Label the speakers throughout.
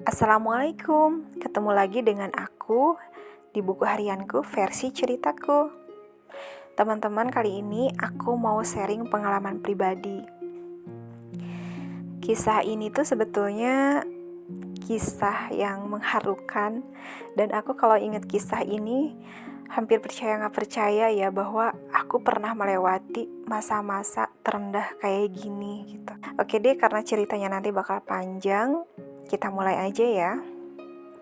Speaker 1: Assalamualaikum, ketemu lagi dengan aku di buku harianku versi ceritaku. Teman-teman, kali ini aku mau sharing pengalaman pribadi. Kisah ini tuh sebetulnya kisah yang mengharukan, dan aku kalau ingat kisah ini hampir percaya nggak percaya ya bahwa aku pernah melewati masa-masa terendah kayak gini gitu. Oke deh, karena ceritanya nanti bakal panjang, kita mulai aja ya.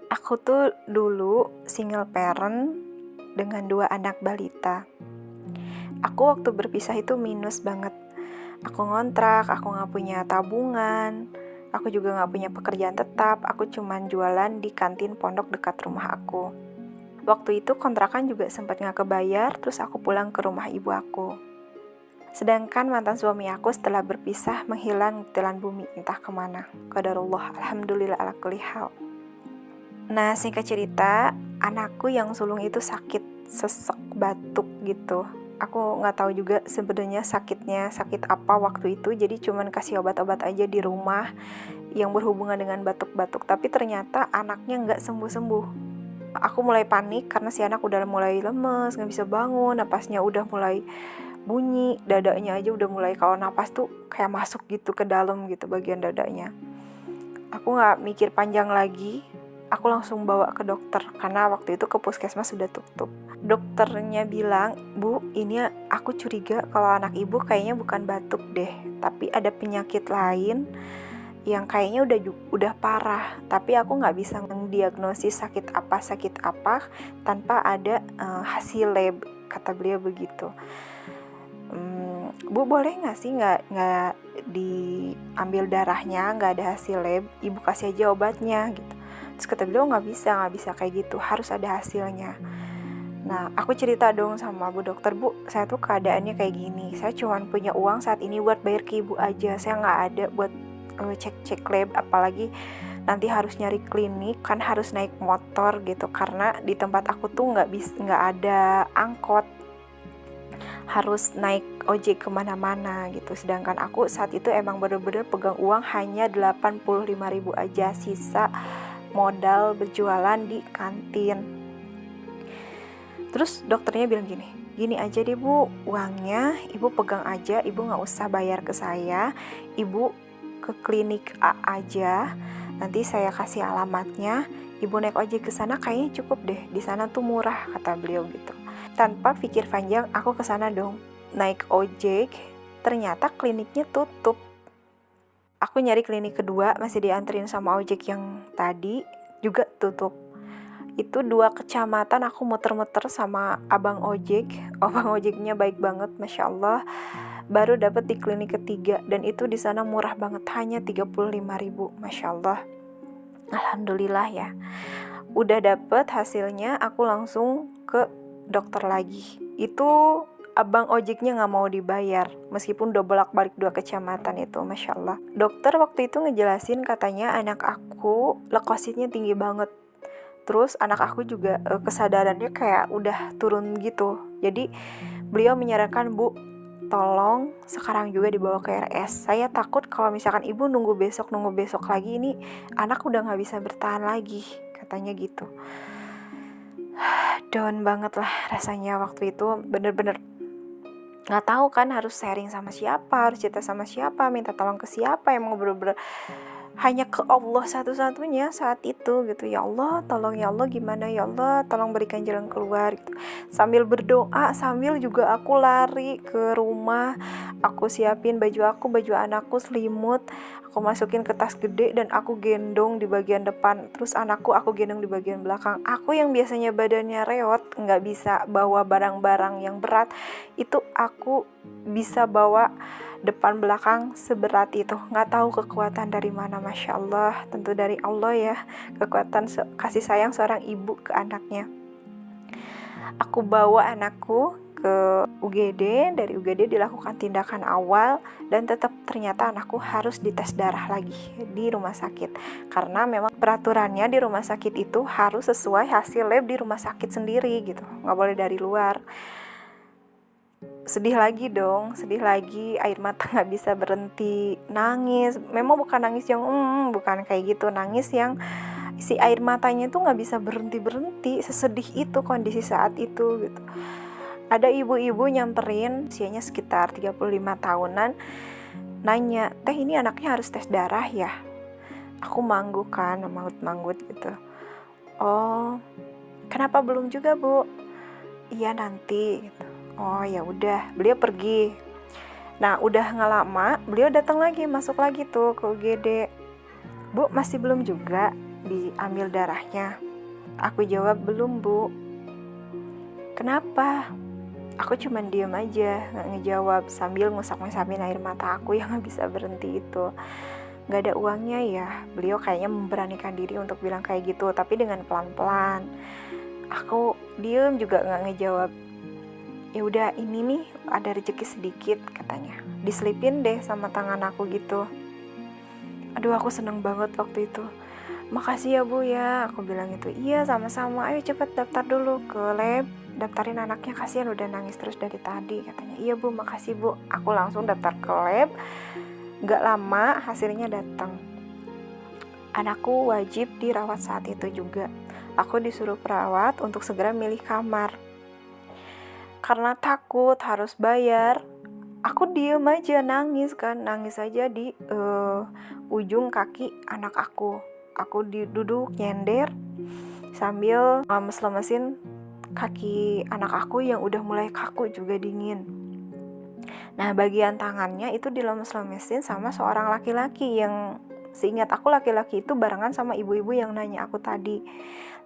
Speaker 1: Aku tuh dulu single parent dengan 2 anak balita. Aku waktu berpisah itu minus banget. Aku ngontrak, aku gak punya tabungan, aku juga gak punya pekerjaan tetap, aku cuman jualan di kantin pondok dekat rumah aku. Waktu itu kontrakan juga sempat gak kebayar, terus aku pulang ke rumah ibu aku. Sedangkan mantan suami aku setelah berpisah menghilang telan bumi entah kemana. Qadarullah, alhamdulillah ala kulli hal. Nah, singkat cerita, anakku yang sulung itu sakit, sesek, batuk gitu. Aku nggak tahu juga sebenarnya sakitnya sakit apa waktu itu, jadi cuman kasih obat-obat aja di rumah yang berhubungan dengan batuk-batuk. Tapi ternyata anaknya nggak sembuh-sembuh. Aku mulai panik karena si anak udah mulai lemes, nggak bisa bangun, napasnya udah mulai bunyi, dadanya aja udah mulai kalau napas tuh kayak masuk gitu ke dalam gitu bagian dadanya. Aku nggak mikir panjang lagi, aku langsung bawa ke dokter karena waktu itu ke puskesmas sudah tutup. Dokternya bilang, "Bu, ini aku curiga kalau anak ibu kayaknya bukan batuk deh, tapi ada penyakit lain yang kayaknya udah parah, tapi aku nggak bisa mendiagnosis sakit apa tanpa ada hasil lab," kata beliau begitu. "Bu, boleh nggak sih nggak diambil darahnya, nggak ada hasil lab, ibu kasih aja obatnya gitu." Terus kata beliau, nggak bisa kayak gitu, harus ada hasilnya. Nah, aku cerita dong sama bu dokter, "Bu, saya tuh keadaannya kayak gini, saya cuma punya uang saat ini buat bayar ke ibu aja, saya nggak ada buat cek lab, apalagi nanti harus nyari klinik, kan harus naik motor gitu, karena di tempat aku tuh nggak ada angkot, harus naik ojek kemana-mana gitu. Sedangkan aku saat itu emang bener-bener pegang uang hanya 85.000 aja, sisa modal berjualan di kantin." Terus dokternya bilang gini aja deh bu, uangnya ibu pegang aja, ibu gak usah bayar ke saya, ibu ke klinik A aja, nanti saya kasih alamatnya, ibu naik ojek ke sana kayaknya cukup deh, di sana tuh murah, kata beliau gitu. Tanpa pikir panjang, aku ke sana dong, naik ojek, ternyata kliniknya tutup. Aku nyari klinik kedua, masih dianterin sama ojek yang tadi, juga tutup. Itu 2 kecamatan aku muter-muter sama abang ojeknya baik banget, Masya Allah, baru dapet di klinik ketiga, dan itu di sana murah banget, hanya 35.000, Masya Allah, alhamdulillah ya. Udah dapet hasilnya, aku langsung ke dokter lagi. Itu abang ojeknya gak mau dibayar, meskipun udah bolak-balik 2 kecamatan itu, Masya Allah. Dokter waktu itu ngejelasin katanya anak aku leukositnya tinggi banget. Terus anak aku juga kesadarannya kayak udah turun gitu. Jadi beliau menyarankan, "Bu, tolong sekarang juga dibawa ke RS. Saya takut kalau misalkan ibu nunggu besok lagi, ini anak udah gak bisa bertahan lagi," katanya gitu. Down banget lah rasanya waktu itu, bener-bener gak tahu kan harus sharing sama siapa, harus cerita sama siapa, minta tolong ke siapa, emang bener-bener hanya ke Allah satu-satunya saat itu gitu. Ya Allah, tolong ya Allah, gimana ya Allah, tolong berikan jalan keluar gitu. Sambil berdoa, sambil juga aku lari ke rumah, aku siapin baju anakku, selimut, aku masukin ke tas gede dan aku gendong di bagian depan, terus anakku aku gendong di bagian belakang. Aku yang biasanya badannya reot, gak bisa bawa barang-barang yang berat, itu aku bisa bawa depan belakang seberat itu. Nggak tahu kekuatan dari mana, Masya Allah, tentu dari Allah ya, kekuatan kasih sayang seorang ibu ke anaknya. Aku bawa anakku ke UGD, dari UGD dilakukan tindakan awal, dan tetap ternyata anakku harus dites darah lagi di rumah sakit, karena memang peraturannya di rumah sakit itu harus sesuai hasil lab di rumah sakit sendiri gitu, nggak boleh dari luar. Sedih lagi, air mata gak bisa berhenti, nangis, memang bukan nangis yang bukan kayak gitu, nangis yang si air matanya tuh nggak bisa berhenti, sesedih itu kondisi saat itu gitu. Ada ibu-ibu nyamperin, usianya sekitar 35 tahunan, nanya, "Teh, ini anaknya harus tes darah ya?" Aku manggut kan, manggut gitu. "Oh, kenapa belum juga, Bu?" "Iya, nanti," gitu. Oh ya udah, beliau pergi. Nah, udah nggak lama, beliau datang lagi, masuk lagi tuh ke UGD. "Bu, masih belum juga diambil darahnya?" Aku jawab, "Belum, Bu." "Kenapa?" Aku cuman diem aja, gak ngejawab, sambil ngusap-ngusapin air mata aku yang gak bisa berhenti itu. Gak ada uangnya ya? Beliau kayaknya memberanikan diri untuk bilang kayak gitu, tapi dengan pelan-pelan. Aku diem juga gak ngejawab. "Ya udah, ini nih ada rezeki sedikit," katanya. "Diselipin deh sama tangan aku gitu." Aduh, aku seneng banget waktu itu. "Makasih ya, Bu ya," aku bilang itu. "Iya, sama-sama, ayo cepet daftar dulu ke lab, daftarin anaknya, kasihan udah nangis terus dari tadi," katanya. "Iya, Bu, makasih, Bu." Aku langsung daftar ke lab. Gak lama hasilnya datang. Anakku wajib dirawat saat itu juga. Aku disuruh perawat untuk segera milih kamar. Karena takut harus bayar, aku diem aja, nangis aja di ujung kaki anak aku. Aku duduk nyender sambil lemes-lemesin kaki anak aku yang udah mulai kaku juga dingin. Nah, bagian tangannya itu dilemes-lemesin sama seorang laki-laki yang seingat aku laki-laki itu barengan sama ibu-ibu yang nanya aku tadi.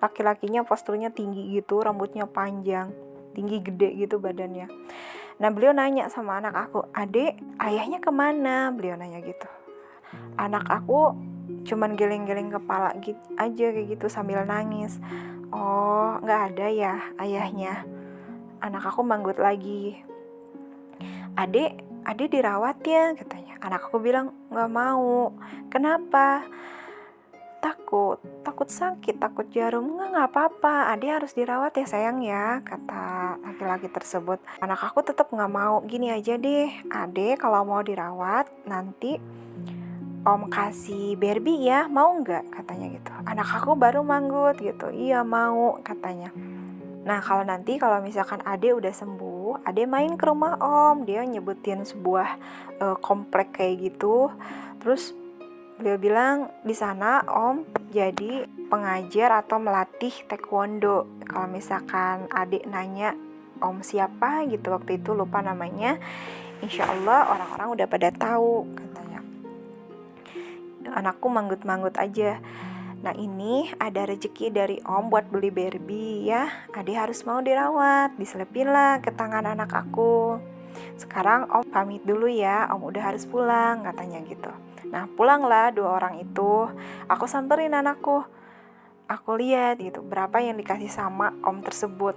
Speaker 1: Laki-lakinya posturnya tinggi gitu, rambutnya panjang, tinggi gede gitu badannya. Nah, beliau nanya sama anak aku, "Adek, ayahnya kemana?" Beliau nanya gitu. Anak aku cuman geleng-geleng kepala gitu aja kayak gitu sambil nangis. "Oh, gak ada ya ayahnya?" Anak aku manggut lagi. Adek dirawat ya?" katanya. Anak aku bilang, "Gak mau." "Kenapa?" Takut sakit, takut jarum." Nggak apa-apa, adek harus dirawat ya sayang ya," kata laki-laki tersebut. Anak aku tetap nggak mau. "Gini aja deh, adek kalau mau dirawat nanti Om kasih Barbie ya, mau nggak?" katanya gitu. Anak aku baru manggut gitu. "Iya mau," katanya. Nah, kalau misalkan Ade udah sembuh, Ade main ke rumah Om. Dia nyebutin sebuah komplek kayak gitu. Terus beliau bilang di sana Om jadi pengajar atau melatih taekwondo. Kalau misalkan Ade nanya Om siapa gitu, waktu itu lupa namanya, insya Allah orang-orang udah pada tahu, katanya. Anakku manggut-manggut aja. "Nah, ini ada rezeki dari Om buat beli Barbie ya. Ade harus mau dirawat, diselipin lah ke tangan anak aku. Sekarang Om pamit dulu ya, Om udah harus pulang," katanya gitu. Nah, pulanglah dua orang itu. Aku samperin anakku. Aku lihat gitu berapa yang dikasih sama Om tersebut.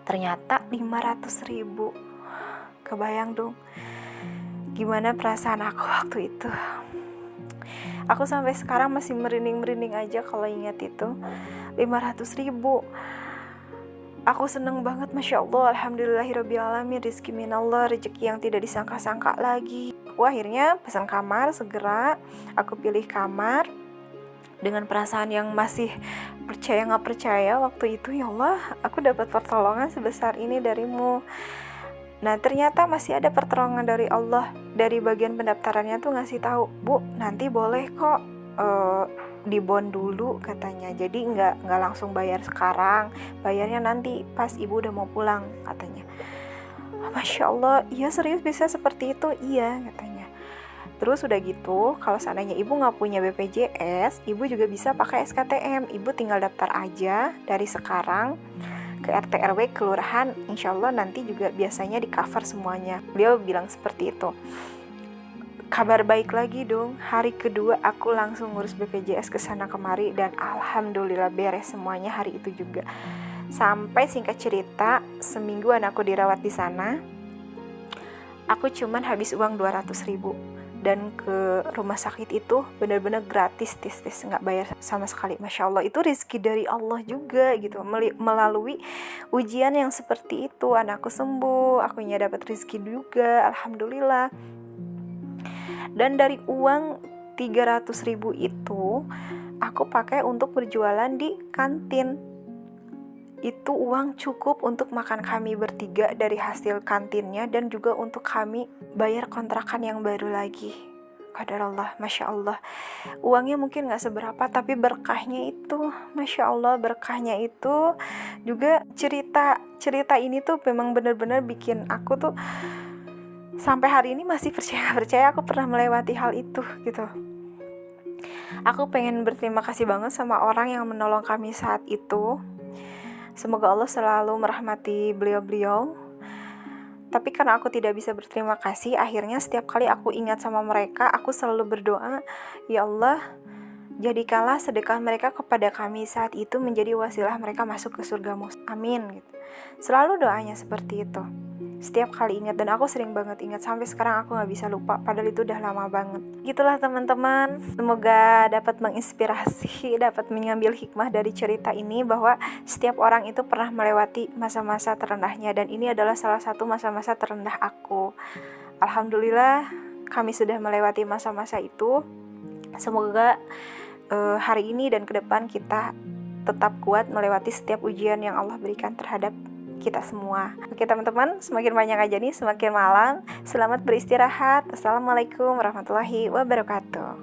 Speaker 1: Ternyata 500.000. Kebayang dong gimana perasaan aku waktu itu. Aku sampai sekarang masih merinding-merinding aja kalau ingat itu. 500.000. Aku seneng banget, Masya Allah, alhamdulillahirrabbilalamin, rizki minallah, rezeki yang tidak disangka-sangka lagi. Aku akhirnya pesan kamar segera. Aku pilih kamar dengan perasaan yang masih percaya gak percaya waktu itu. Ya Allah, aku dapat pertolongan sebesar ini darimu. Nah, ternyata masih ada pertolongan dari Allah. Dari bagian pendaftarannya tuh ngasih tahu, "Bu, nanti boleh kok dibond dulu," katanya. Jadi nggak langsung bayar sekarang, bayarnya nanti pas ibu udah mau pulang, katanya. Masya Allah, iya serius bisa seperti itu? Iya, katanya. Terus udah gitu, kalau seandainya ibu nggak punya BPJS, ibu juga bisa pakai SKTM. Ibu tinggal daftar aja dari sekarang ke RT RW kelurahan, insya Allah nanti juga biasanya di cover semuanya. Beliau bilang seperti itu. Kabar baik lagi dong, hari kedua aku langsung ngurus BPJS kesana kemari dan alhamdulillah beres semuanya hari itu juga. Sampai singkat cerita, seminggu anakku dirawat di sana, aku cuman habis uang 200.000. Dan ke rumah sakit itu benar-benar gratis, tis nggak bayar sama sekali. Masya Allah, itu rezeki dari Allah juga gitu. Melalui ujian yang seperti itu, anakku sembuh, akunya dapat rezeki juga, alhamdulillah. Dan dari uang 300.000 itu, aku pakai untuk berjualan di kantin. Itu uang cukup untuk makan kami bertiga dari hasil kantinnya dan juga untuk kami bayar kontrakan yang baru lagi. Qadarullah, Masya Allah. Uangnya mungkin gak seberapa, tapi berkahnya itu, Masya Allah, berkahnya itu juga cerita ini tuh memang benar-benar bikin aku tuh sampai hari ini masih percaya aku pernah melewati hal itu gitu. Aku pengen berterima kasih banget sama orang yang menolong kami saat itu. Semoga Allah selalu merahmati beliau-beliau. Tapi karena aku tidak bisa berterima kasih, akhirnya setiap kali aku ingat sama mereka, aku selalu berdoa, ya Allah, jadikanlah sedekah mereka kepada kami saat itu menjadi wasilah mereka masuk ke surgamu. Amin gitu. Selalu doanya seperti itu. Setiap kali ingat, dan aku sering banget ingat, sampai sekarang aku gak bisa lupa, padahal itu udah lama banget. Gitulah teman-teman, semoga dapat menginspirasi, dapat mengambil hikmah dari cerita ini, bahwa setiap orang itu pernah melewati masa-masa terendahnya, dan ini adalah salah satu masa-masa terendah aku. Alhamdulillah kami sudah melewati masa-masa itu. Semoga hari ini dan ke depan kita tetap kuat melewati setiap ujian yang Allah berikan terhadap kita semua. Oke teman-teman, semakin banyak aja nih, semakin malam. Selamat beristirahat. Assalamualaikum warahmatullahi wabarakatuh.